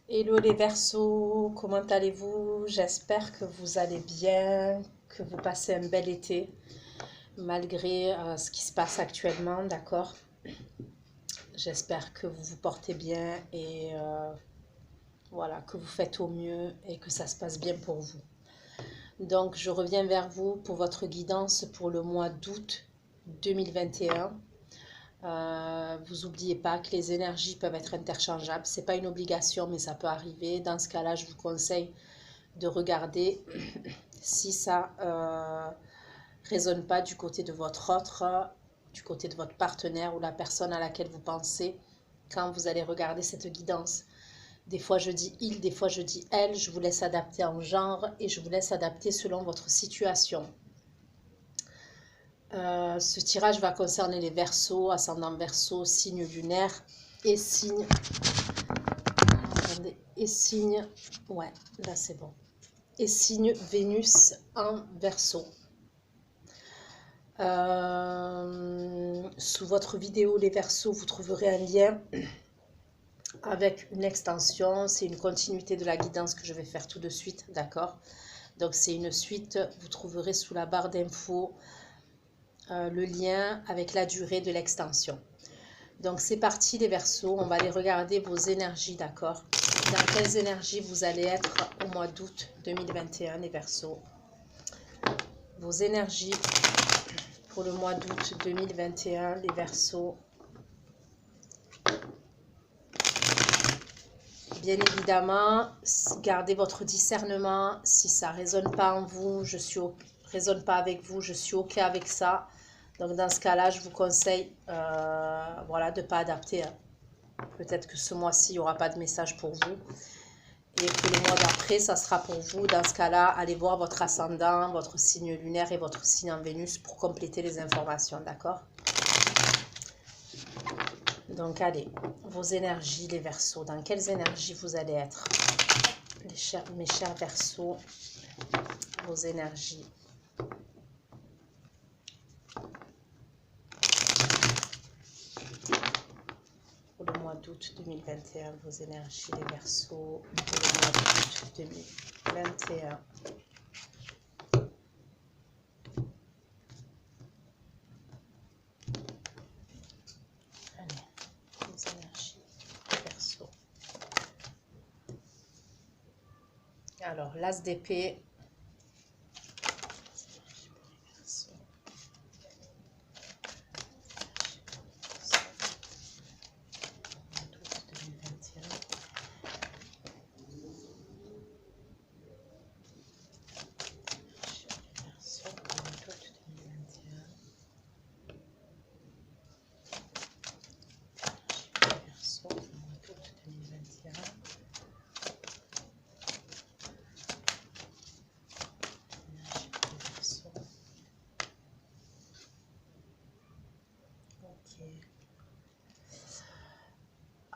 Hello les Verseaux, comment allez-vous? J'espère que vous allez bien, que vous passez un bel été malgré ce qui se passe actuellement, d'accord? J'espère que vous vous portez bien et voilà, que vous faites au mieux et que ça se passe bien pour vous. Donc, je reviens vers vous pour votre guidance pour le mois d'août 2021. Vous n'oubliez pas que les énergies peuvent être interchangeables. Ce n'est pas une obligation, mais ça peut arriver. Dans ce cas-là, je vous conseille de regarder si ça résonne pas du côté de votre autre, du côté de votre partenaire ou la personne à laquelle vous pensez quand vous allez regarder cette guidance. Des fois je dis il, des fois je dis elle, je vous laisse adapter en genre et je vous laisse adapter selon votre situation. Ce tirage va concerner les Verseaux, ascendant Verseau, signe lunaire et signe. Attendez, et signe. Ouais, là c'est bon. Et signe Vénus en Verseau. Sous votre vidéo les Verseaux, vous trouverez un lien avec une extension. C'est une continuité de la guidance que je vais faire tout de suite, d'accord? Donc c'est une suite, vous trouverez sous la barre d'infos le lien avec la durée de l'extension. Donc c'est parti les Verseaux, on va aller regarder vos énergies, d'accord? Dans quelles énergies vous allez être au mois d'août 2021 les Verseaux? Vos énergies pour le mois d'août 2021 les Verseaux. Bien évidemment, gardez votre discernement. Si ça ne résonne pas en vous, résonne pas avec vous, je suis OK avec ça. Donc dans ce cas-là, je vous conseille voilà, de ne pas adapter. Peut-être que ce mois-ci, il n'y aura pas de message pour vous. Et que le mois d'après, ça sera pour vous. Dans ce cas-là, allez voir votre ascendant, votre signe lunaire et votre signe en Vénus pour compléter les informations, d'accord? Donc allez, vos énergies, les Verseaux, dans quelles énergies vous allez être? Mes chers Verseaux, vos énergies. Pour le mois d'août 2021, vos énergies, les Verseaux, pour le mois d'août 2021. Allez, vos énergies, les Verseaux. Alors, l'As d'épée.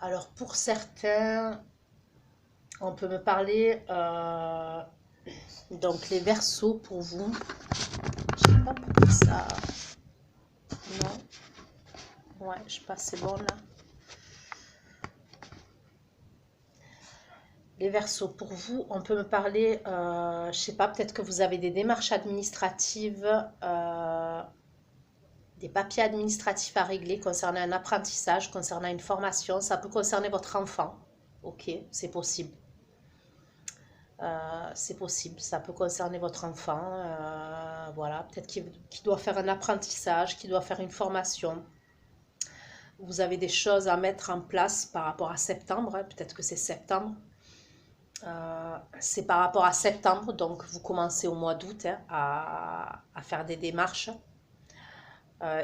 Alors pour certains, on peut me parler, donc les Verseaux pour vous, je sais pas pourquoi ça, non, ouais, je sais pas, c'est bon là. Les Verseaux pour vous, on peut me parler, je sais pas, peut-être que vous avez des démarches administratives, des papiers administratifs à régler concernant un apprentissage, concernant une formation, ça peut concerner votre enfant, ok, c'est possible. C'est possible, ça peut concerner votre enfant, voilà, peut-être qu'il doit faire un apprentissage, qu'il doit faire une formation. Vous avez des choses à mettre en place par rapport à septembre, hein, peut-être que c'est septembre. C'est par rapport à septembre, donc vous commencez au mois d'août hein, à faire des démarches.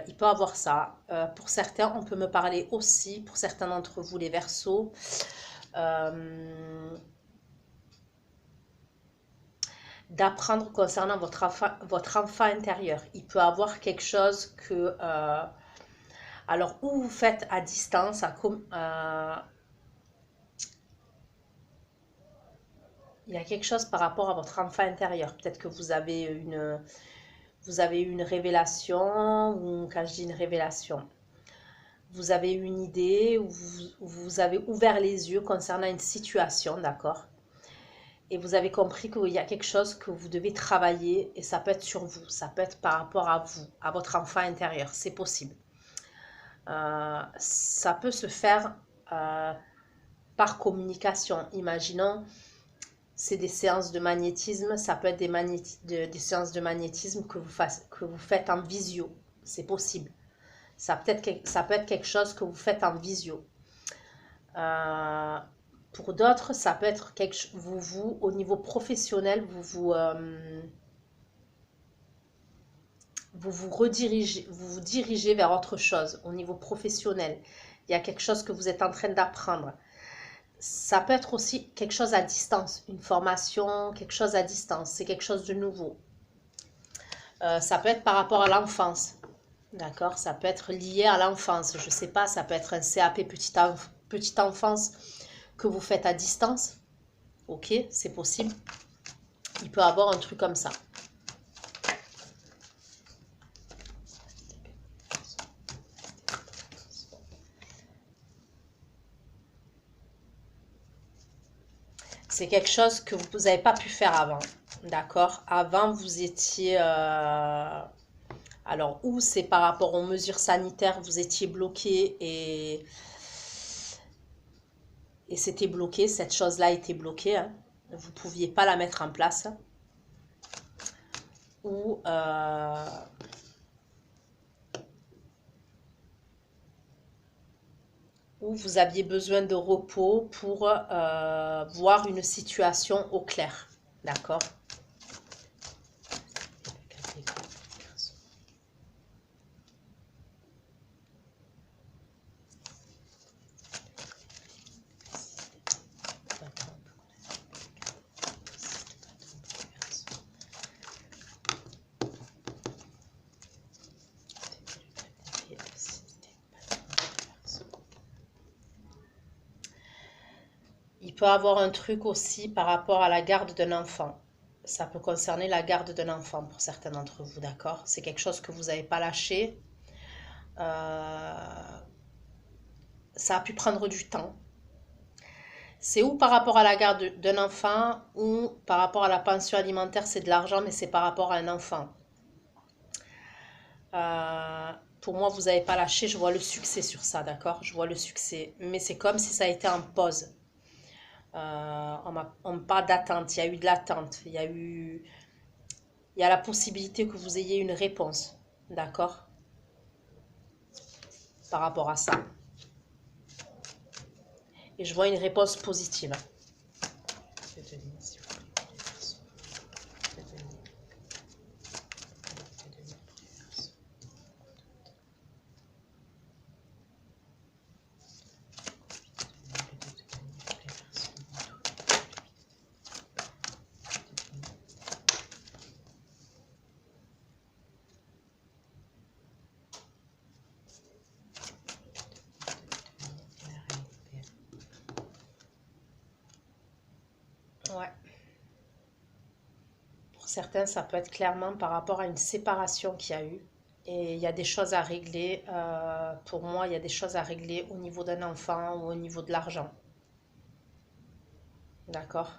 Il peut avoir ça. Pour certains, on peut me parler aussi, pour certains d'entre vous, les Verseaux, d'apprendre concernant votre enfant intérieur. Il peut avoir quelque chose que... alors, ou vous faites à distance, il y a quelque chose par rapport à votre enfant intérieur. Peut-être que vous avez une révélation, ou quand je dis une révélation, vous avez eu une idée ou vous avez ouvert les yeux concernant une situation, d'accord? Et vous avez compris qu'il y a quelque chose que vous devez travailler et ça peut être sur vous, ça peut être par rapport à vous, à votre enfant intérieur, c'est possible. Ça peut se faire par communication. Imaginons, c'est des séances de magnétisme, ça peut être des séances de magnétisme que vous faites en visio, c'est possible. Ça peut être quelque chose que vous faites en visio. Pour d'autres, ça peut être au niveau professionnel, vous vous dirigez vers autre chose au niveau professionnel. Il y a quelque chose que vous êtes en train d'apprendre. Ça peut être aussi quelque chose à distance, une formation, quelque chose à distance, c'est quelque chose de nouveau. Ça peut être par rapport à l'enfance, d'accord? Ça peut être lié à l'enfance, je sais pas, ça peut être un CAP petite enfance que vous faites à distance, ok, c'est possible. Il peut avoir un truc comme ça. C'est quelque chose que vous n'avez pas pu faire avant, d'accord? Avant, vous étiez... alors, ou c'est par rapport aux mesures sanitaires, vous étiez bloqué et c'était bloqué, cette chose-là était bloquée, hein. Vous ne pouviez pas la mettre en place. Ou vous aviez besoin de repos pour voir une situation au clair, d'accord? Il peut avoir un truc aussi par rapport à la garde d'un enfant. Ça peut concerner la garde d'un enfant pour certains d'entre vous, d'accord? C'est quelque chose que vous n'avez pas lâché. Ça a pu prendre du temps. C'est ou par rapport à la garde d'un enfant ou par rapport à la pension alimentaire, c'est de l'argent, mais c'est par rapport à un enfant. Pour moi, vous n'avez pas lâché, je vois le succès sur ça, d'accord? Je vois le succès, mais c'est comme si ça a été en pause. On me parle d'attente, il y a eu de l'attente, il y a la possibilité que vous ayez une réponse, d'accord? Par rapport à ça. Et je vois une réponse positive. Ouais. Pour certains, ça peut être clairement par rapport à une séparation qu'il y a eu. Et il y a des choses à régler. Pour moi, il y a des choses à régler au niveau d'un enfant ou au niveau de l'argent. D'accord?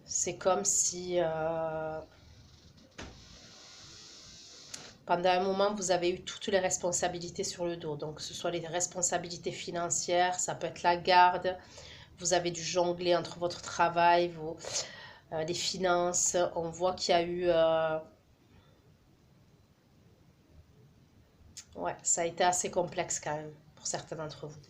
C'est comme si pendant un moment, vous avez eu toutes les responsabilités sur le dos. Donc, que ce soit les responsabilités financières, ça peut être la garde. Vous avez dû jongler entre votre travail, les finances. On voit qu'il y a eu... ouais, ça a été assez complexe quand même pour certains d'entre vous.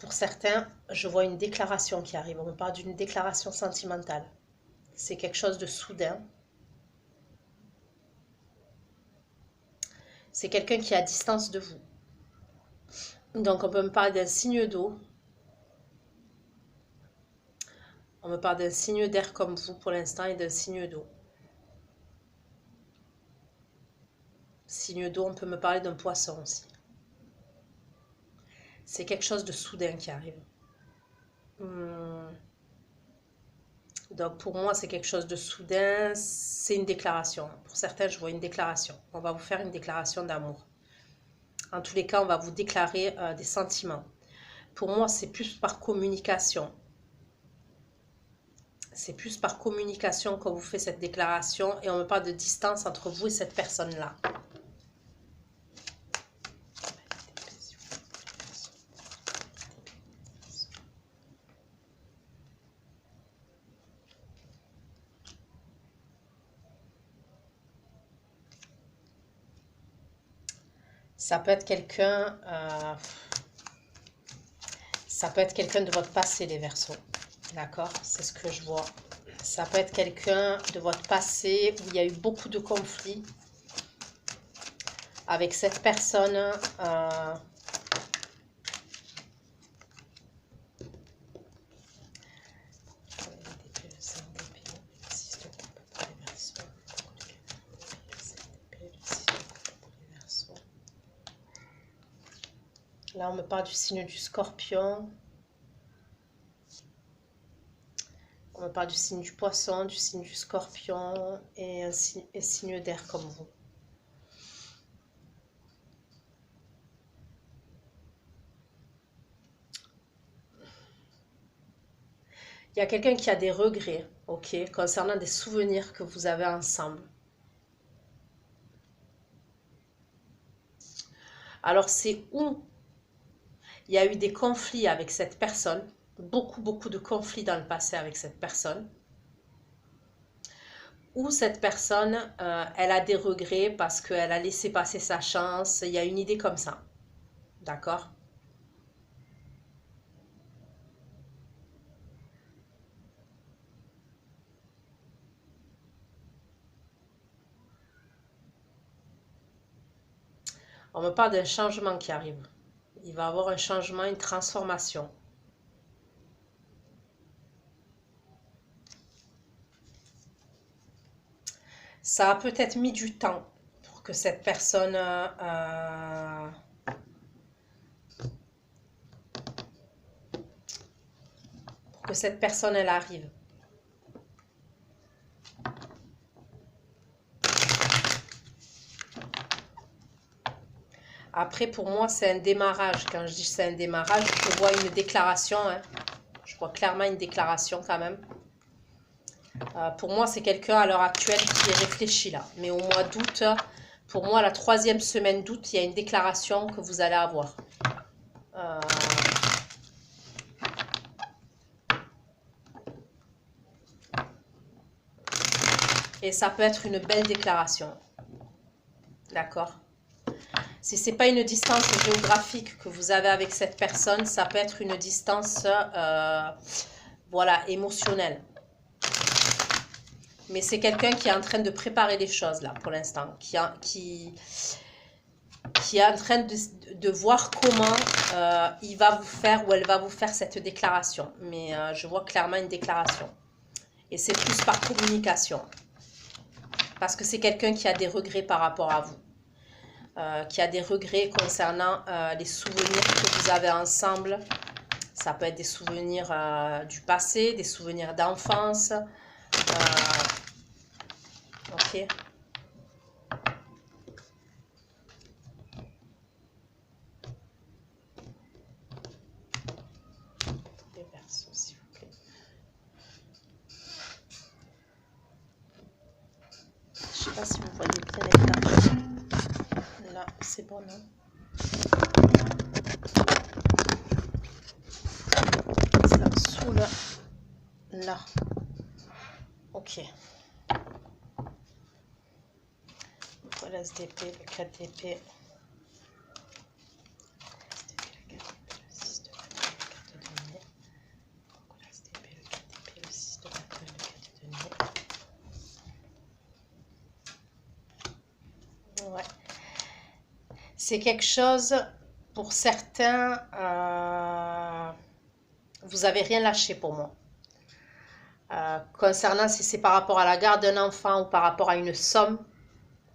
Pour certains, je vois une déclaration qui arrive. On me parle d'une déclaration sentimentale. C'est quelque chose de soudain. C'est quelqu'un qui est à distance de vous. Donc on peut me parler d'un signe d'eau. On me parle d'un signe d'air comme vous pour l'instant et d'un signe d'eau. Signe d'eau, on peut me parler d'un poisson aussi. C'est quelque chose de soudain qui arrive. Donc pour moi, c'est quelque chose de soudain, c'est une déclaration. Pour certains, je vois une déclaration. On va vous faire une déclaration d'amour. En tous les cas, on va vous déclarer des sentiments. Pour moi, c'est plus par communication. C'est plus par communication qu'on vous fait cette déclaration et on me parle de distance entre vous et cette personne-là. Ça peut être quelqu'un de votre passé, les Verseaux. D'accord? C'est ce que je vois. Ça peut être quelqu'un de votre passé où il y a eu beaucoup de conflits avec cette personne. Là, on me parle du signe du Scorpion. On me parle du signe du Poisson, du signe du Scorpion et un signe d'air comme vous. Il y a quelqu'un qui a des regrets, ok, concernant des souvenirs que vous avez ensemble. Alors, c'est où il y a eu des conflits avec cette personne, beaucoup de conflits dans le passé avec cette personne, ou cette personne, elle a des regrets parce qu'elle a laissé passer sa chance. Il y a une idée comme ça, d'accord? On me parle d'un changement qui arrive. Il va y avoir un changement, une transformation. Ça a peut-être mis du temps pour que cette personne elle arrive. Après, pour moi, c'est un démarrage. Quand je dis c'est un démarrage, je vois une déclaration. Hein. Je vois clairement une déclaration quand même. Pour moi, c'est quelqu'un à l'heure actuelle qui réfléchit là. Mais au mois d'août, pour moi, la 3e semaine d'août, il y a une déclaration que vous allez avoir. Et ça peut être une belle déclaration. D'accord? Si ce n'est pas une distance géographique que vous avez avec cette personne, ça peut être une distance voilà, émotionnelle. Mais c'est quelqu'un qui est en train de préparer les choses là pour l'instant, qui est en train de voir comment il va vous faire ou elle va vous faire cette déclaration. Mais je vois clairement une déclaration. Et c'est plus par communication. Parce que c'est quelqu'un qui a des regrets par rapport à vous. Qui a des regrets concernant les souvenirs que vous avez ensemble. Ça peut être des souvenirs du passé, des souvenirs d'enfance. Ok. Les Verseaux, s'il vous plaît. Je ne sais pas si vous voyez bien les cartes. Là, c'est bon, non? Ça saoule. Là. Ok. Voilà l'As d'épée, le 4 d'épée. Ouais. C'est quelque chose, pour certains, vous avez rien lâché pour moi. Concernant si c'est par rapport à la garde d'un enfant ou par rapport à une somme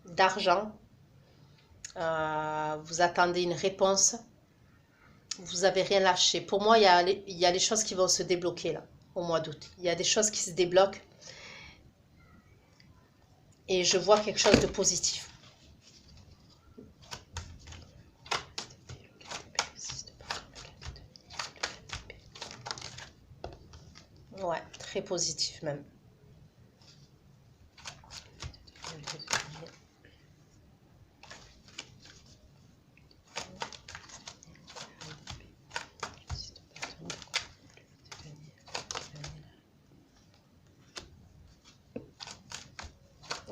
d'argent, vous attendez une réponse, vous n'avez rien lâché. Pour moi, il y a les choses qui vont se débloquer là, au mois d'août. Il y a des choses qui se débloquent et je vois quelque chose de positif. Ouais, très positif même.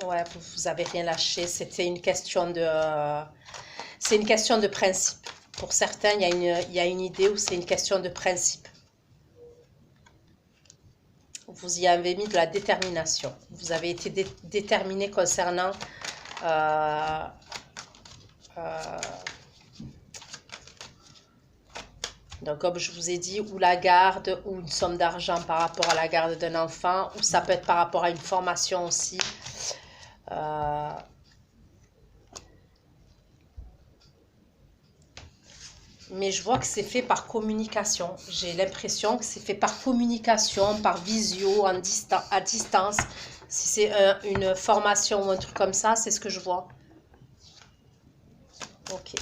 Ouais, vous avez rien lâché. C'était une question de, c'est une question de principe. Pour certains, il y a une idée où c'est une question de principe. Vous y avez mis de la détermination. Vous avez été déterminé concernant donc, comme je vous ai dit, ou la garde, ou une somme d'argent par rapport à la garde d'un enfant, ou ça peut être par rapport à une formation aussi. Mais je vois que c'est fait par communication. J'ai l'impression que c'est fait par communication, par visio, à distance. Si c'est une formation ou un truc comme ça, c'est ce que je vois. Ok.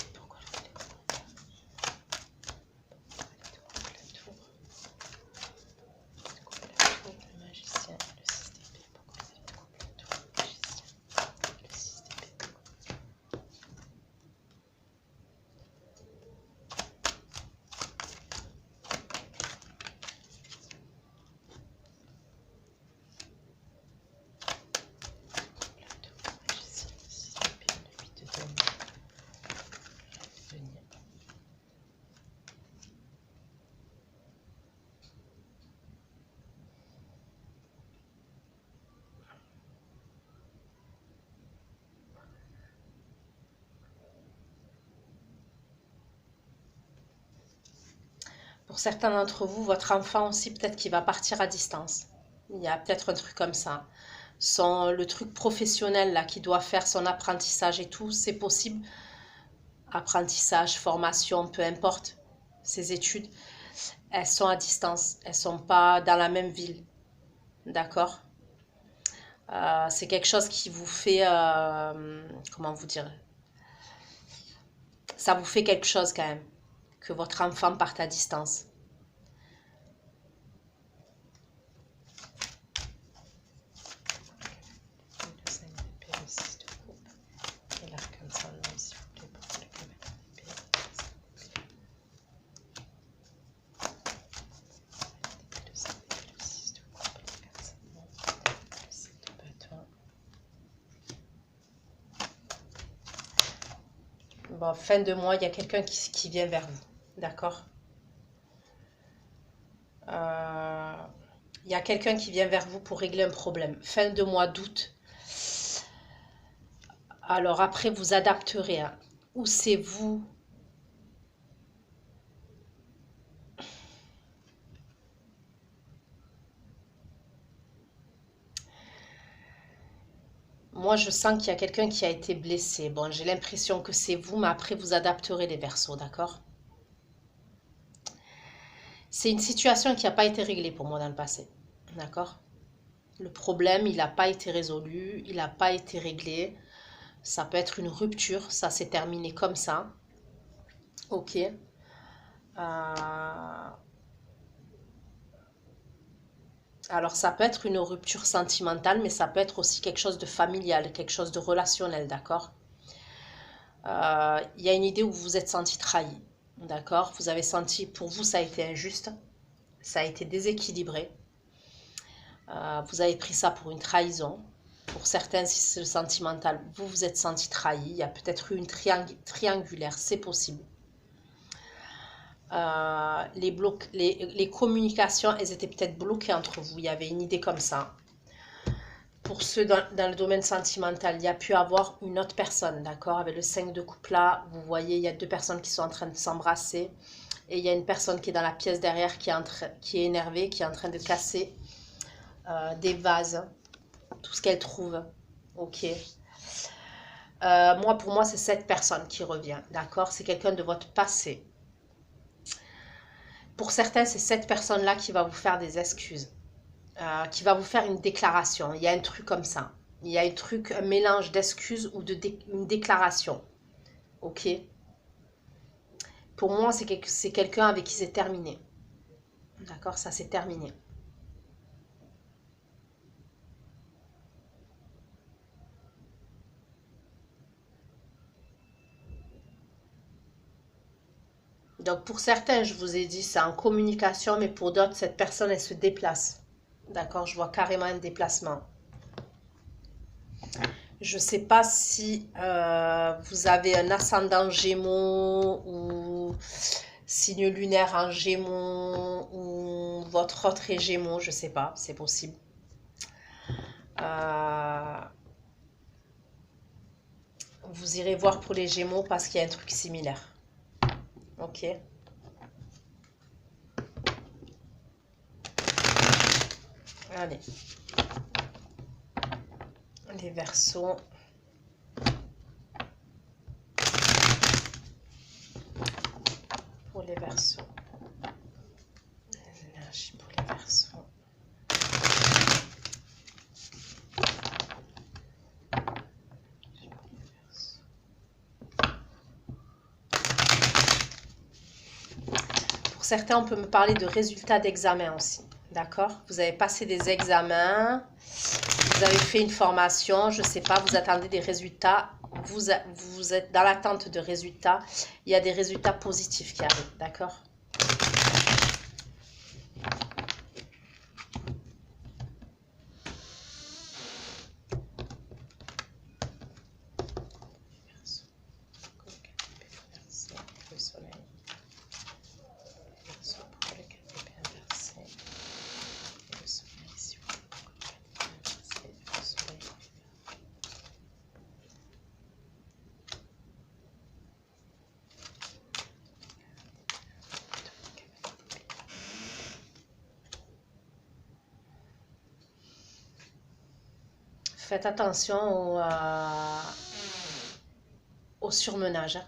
Pour certains d'entre vous, votre enfant aussi, peut-être qu'il va partir à distance. Il y a peut-être un truc comme ça. Le truc professionnel là, qui doit faire son apprentissage et tout, c'est possible. Apprentissage, formation, peu importe, ses études, elles sont à distance. Elles ne sont pas dans la même ville. D'accord? C'est quelque chose qui vous fait, comment vous dire? Ça vous fait quelque chose quand même, que votre enfant parte à distance. Bon, fin de mois, il y a quelqu'un qui vient vers vous. D'accord? Il y a quelqu'un qui vient vers vous pour régler un problème. Fin de mois d'août. Alors après, vous adapterez. Hein. Ou c'est vous. Moi, je sens qu'il y a quelqu'un qui a été blessé. Bon, j'ai l'impression que c'est vous, mais après, vous adapterez les versos, d'accord? C'est une situation qui n'a pas été réglée pour moi dans le passé, d'accord? Le problème, il n'a pas été résolu, il n'a pas été réglé. Ça peut être une rupture, ça s'est terminé comme ça. Ok. Alors, ça peut être une rupture sentimentale, mais ça peut être aussi quelque chose de familial, quelque chose de relationnel, d'accord? Il y a une idée où vous vous êtes senti trahi, d'accord? Vous avez senti, pour vous, ça a été injuste, ça a été déséquilibré. Vous avez pris ça pour une trahison. Pour certains, si c'est le sentimental, vous vous êtes senti trahi. Il y a peut-être eu une triangulaire, c'est possible. Les communications, elles étaient peut-être bloquées entre vous. Il y avait une idée comme ça. Pour ceux dans le domaine sentimental, il y a pu avoir une autre personne, d'accord? Avec le 5 de coupe là, vous voyez, il y a deux personnes qui sont en train de s'embrasser. Et il y a une personne qui est dans la pièce derrière, qui est énervée, qui est en train de casser des vases, tout ce qu'elle trouve. Ok. Pour moi, c'est cette personne qui revient, d'accord? C'est quelqu'un de votre passé. Pour certains, c'est cette personne-là qui va vous faire des excuses, qui va vous faire une déclaration. Il y a un truc comme ça. Il y a un mélange d'excuses ou une déclaration. Ok? Pour moi, c'est quelqu'un avec qui c'est terminé. D'accord? Ça, c'est terminé. Donc, pour certains, je vous ai dit, c'est en communication, mais pour d'autres, cette personne, elle se déplace. D'accord? Je vois carrément un déplacement. Je ne sais pas si vous avez un ascendant Gémeaux ou signe lunaire en Gémeaux ou votre autre est Gémeaux, je ne sais pas, c'est possible. Vous irez voir pour les Gémeaux parce qu'il y a un truc similaire. Ok. Allez. Les Verseaux. Pour les Verseaux. Les énergies pour les Verseaux. Pour certains, on peut me parler de résultats d'examen aussi. D'accord? Vous avez passé des examens, vous avez fait une formation, je ne sais pas, vous attendez des résultats, vous êtes dans l'attente de résultats, il y a des résultats positifs qui arrivent, d'accord? Faites attention au surmenage.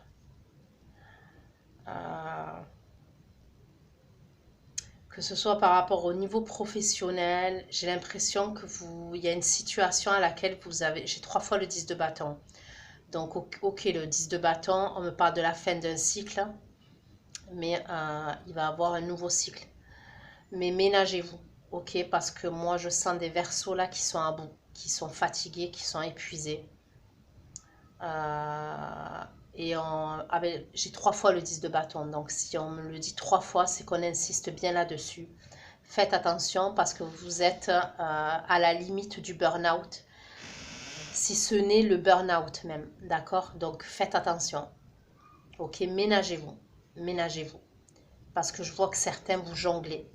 Que ce soit par rapport au niveau professionnel, j'ai l'impression que il y a une situation à laquelle vous avez... J'ai 3 fois le 10 de bâton. Donc, ok, le 10 de bâton, on me parle de la fin d'un cycle, mais il va y avoir un nouveau cycle. Mais ménagez-vous, ok? Parce que moi, je sens des Verseaux là qui sont à bout, qui sont fatigués, qui sont épuisés. Et j'ai 3 fois le 10 de bâton, donc si on me le dit 3 fois, c'est qu'on insiste bien là-dessus. Faites attention parce que vous êtes à la limite du burn-out, si ce n'est le burn-out même, d'accord? Donc faites attention, ok? Ménagez-vous, ménagez-vous, parce que je vois que certains vous jonglez.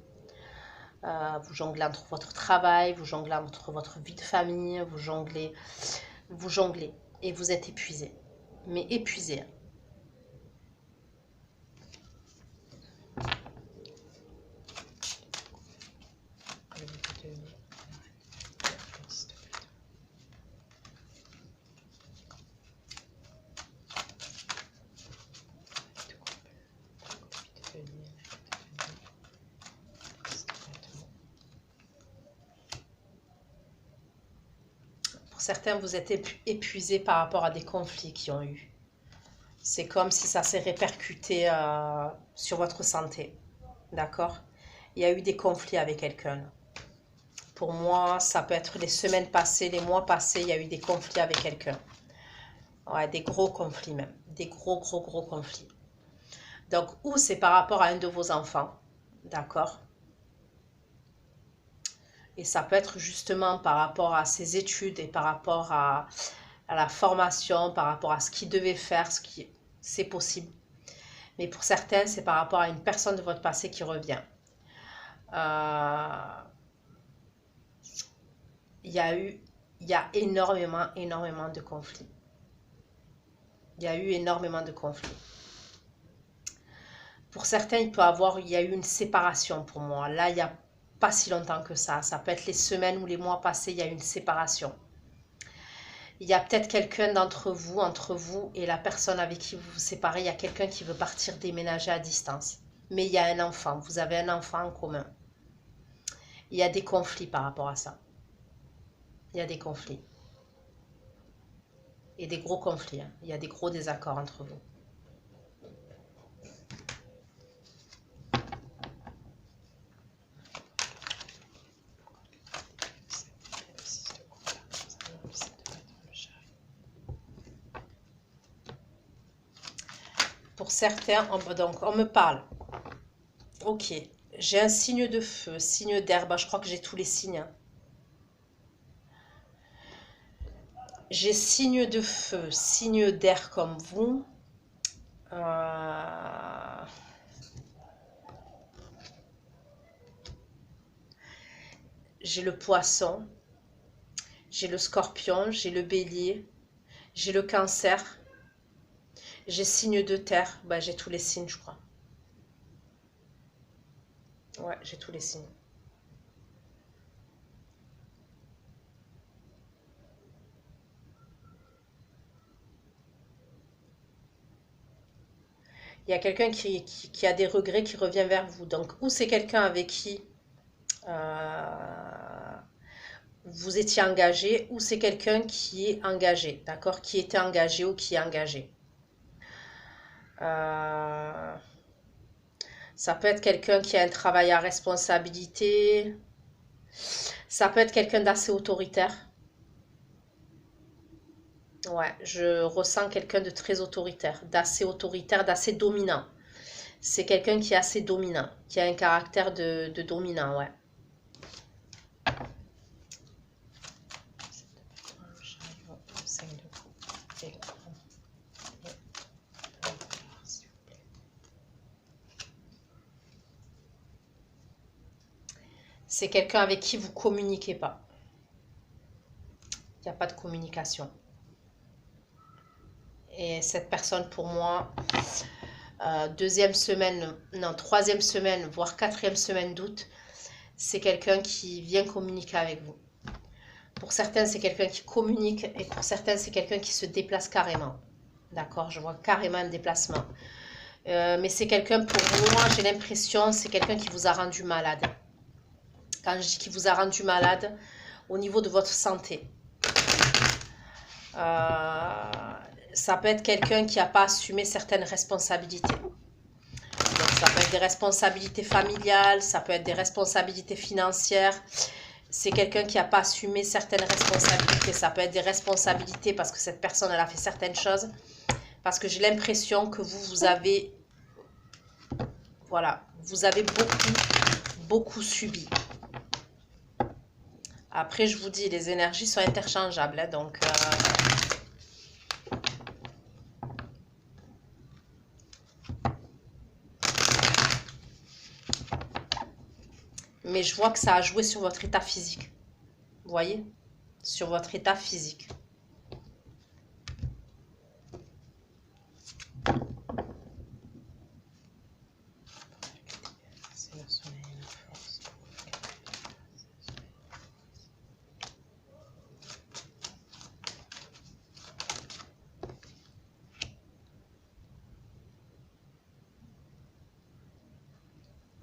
Vous jonglez entre votre travail, vous jonglez entre votre vie de famille, vous jonglez, et vous êtes épuisé. Mais épuisé. Pour certains, vous êtes épuisé par rapport à des conflits qui ont eu. C'est comme si ça s'est répercuté sur votre santé. D'accord? Il y a eu des conflits avec quelqu'un. Pour moi, ça peut être les semaines passées, les mois passés, il y a eu des conflits avec quelqu'un. Ouais, des gros conflits même. Des gros conflits. Donc, ou c'est par rapport à un de vos enfants. D'accord? Et ça peut être justement par rapport à ses études et par rapport à la formation, par rapport à ce qu'il devait faire, c'est possible. Mais pour certains, c'est par rapport à une personne de votre passé qui revient. Il y a énormément de conflits. Il y a eu énormément de conflits. Pour certains, il y a eu une séparation pour moi. Là, il y a pas si longtemps que ça peut être les semaines ou les mois passés, il y a une séparation. Il y a peut-être quelqu'un d'entre vous, entre vous et la personne avec qui vous vous séparez, il y a quelqu'un qui veut partir déménager à distance. Mais il y a un enfant, vous avez un enfant en commun. Il y a des conflits par rapport à ça. Il y a des conflits. Et des gros conflits, hein. Il y a des gros désaccords entre vous. Pour certains, donc on me parle. Ok, j'ai un signe de feu, signe d'air. Bah, je crois que j'ai tous les signes, hein. J'ai signe de feu, signe d'air comme vous. J'ai le poisson, j'ai le scorpion, j'ai le bélier, j'ai le cancer, j'ai signe de terre. Bah, j'ai tous les signes, je crois. Ouais, j'ai tous les signes. Il y a quelqu'un qui a des regrets qui revient vers vous. Donc, ou c'est quelqu'un avec qui vous étiez engagé, ou c'est quelqu'un qui est engagé, d'accord? Qui était engagé ou qui est engagé. Ça peut être quelqu'un qui a un travail à responsabilité. Ça peut être quelqu'un d'assez autoritaire. Ouais, je ressens quelqu'un de très autoritaire, d'assez dominant. C'est quelqu'un qui est assez dominant, qui a un caractère de dominant, ouais. C'est quelqu'un avec qui vous communiquez pas. Il n'y a pas de communication. Et cette personne, pour moi, deuxième semaine, non, troisième semaine, voire quatrième semaine d'août, c'est quelqu'un qui vient communiquer avec vous. Pour certains, c'est quelqu'un qui communique et pour certains, c'est quelqu'un qui se déplace carrément. D'accord, je vois carrément un déplacement. Mais c'est quelqu'un, pour moi, j'ai l'impression, c'est quelqu'un qui vous a rendu malade. Quand je dis qu'il vous a rendu malade, au niveau de votre santé. Ça peut être quelqu'un qui n'a pas assumé certaines responsabilités. Donc, ça peut être des responsabilités familiales, ça peut être des responsabilités financières. C'est quelqu'un qui n'a pas assumé certaines responsabilités. Ça peut être des responsabilités parce que cette personne, elle a fait certaines choses. Parce que j'ai l'impression que vous avez... Voilà, vous avez beaucoup subi. Après, je vous dis, les énergies sont interchangeables, hein, donc... Mais je vois que ça a joué sur votre état physique. Vous voyez? Sur votre état physique.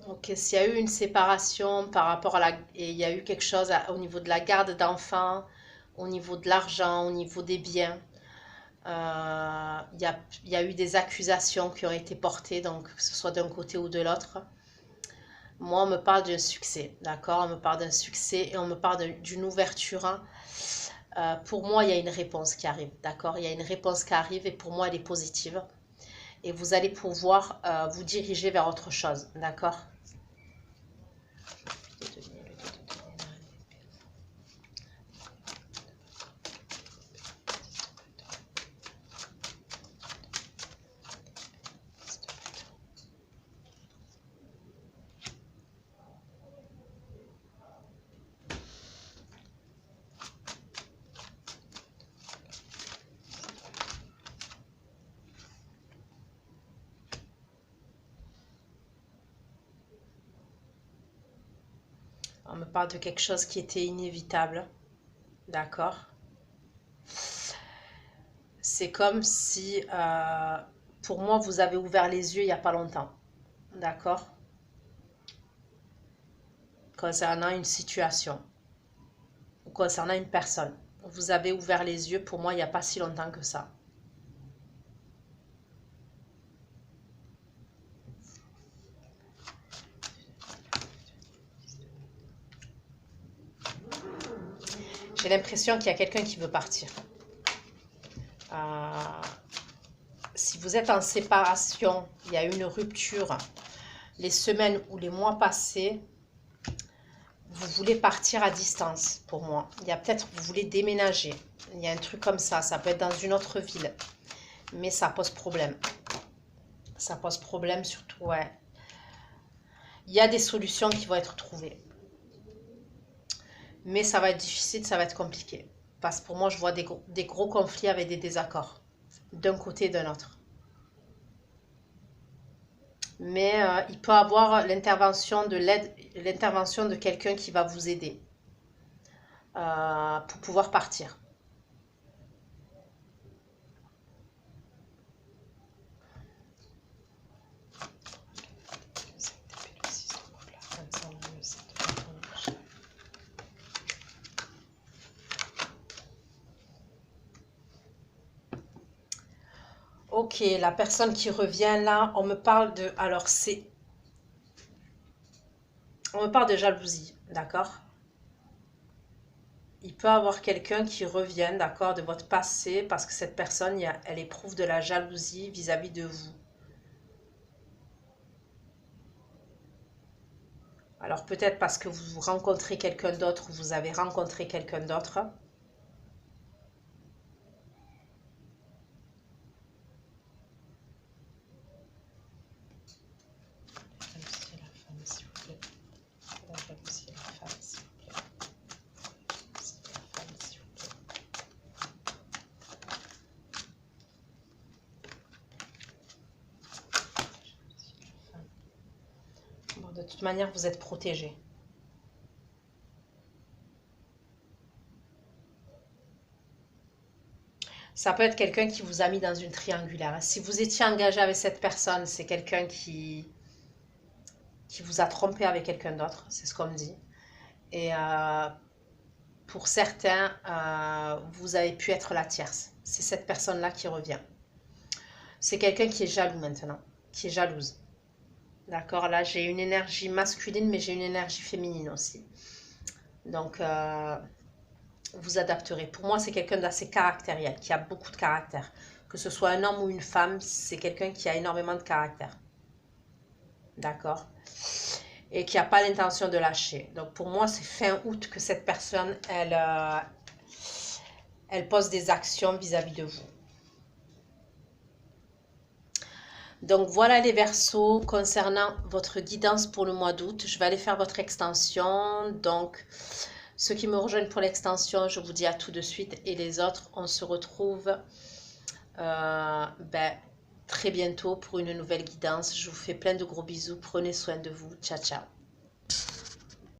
Ok, s'il y a eu une séparation par rapport à la... Et il y a eu quelque chose au niveau de la garde d'enfants, au niveau de l'argent, au niveau des biens. Il y a eu des accusations qui ont été portées, donc que ce soit d'un côté ou de l'autre. Moi, on me parle d'un succès, d'accord? On me parle d'un succès et on me parle d'une ouverture, hein. Pour moi, il y a une réponse qui arrive, d'accord? Il y a une réponse qui arrive et pour moi, elle est positive. Et vous allez pouvoir vous diriger vers autre chose, d'accord? On me parle de quelque chose qui était inévitable. D'accord? C'est comme si, pour moi, vous avez ouvert les yeux il n'y a pas longtemps. D'accord? Concernant une situation ou concernant une personne. Vous avez ouvert les yeux pour moi il n'y a pas si longtemps que ça. J'ai l'impression qu'il y a quelqu'un qui veut partir. Si vous êtes en séparation, il y a une rupture, les semaines ou les mois passés, vous voulez partir à distance pour moi. Il y a peut-être, vous voulez déménager. Il y a un truc comme ça peut être dans une autre ville. Mais ça pose problème. Ça pose problème surtout, ouais. Il y a des solutions qui vont être trouvées. Mais ça va être difficile, ça va être compliqué. Parce que pour moi, je vois des gros conflits avec des désaccords. D'un côté et d'un autre. Mais il peut avoir l'intervention de quelqu'un qui va vous aider pour pouvoir partir. Ok, la personne qui revient là, on me parle de... Alors, on me parle de jalousie, d'accord? Il peut y avoir quelqu'un qui revient, d'accord, de votre passé, parce que cette personne, elle éprouve de la jalousie vis-à-vis de vous. Alors, peut-être parce que vous rencontrez quelqu'un d'autre ou vous avez rencontré quelqu'un d'autre. De toute manière, vous êtes protégé. Ça peut être quelqu'un qui vous a mis dans une triangulaire. Si vous étiez engagé avec cette personne, c'est quelqu'un qui vous a trompé avec quelqu'un d'autre, c'est ce qu'on me dit. Et pour certains, vous avez pu être la tierce. C'est cette personne-là qui revient. C'est quelqu'un qui est jaloux maintenant, qui est jalouse. D'accord, là j'ai une énergie masculine, mais j'ai une énergie féminine aussi. Donc, vous adapterez. Pour moi, c'est quelqu'un d'assez caractériel, qui a beaucoup de caractère. Que ce soit un homme ou une femme, c'est quelqu'un qui a énormément de caractère. D'accord? Et qui n'a pas l'intention de lâcher. Donc, pour moi, c'est fin août que cette personne, elle pose des actions vis-à-vis de vous. Donc voilà les Verseaux concernant votre guidance pour le mois d'août. Je vais aller faire votre extension. Donc ceux qui me rejoignent pour l'extension, je vous dis à tout de suite. Et les autres, on se retrouve très bientôt pour une nouvelle guidance. Je vous fais plein de gros bisous. Prenez soin de vous. Ciao, ciao.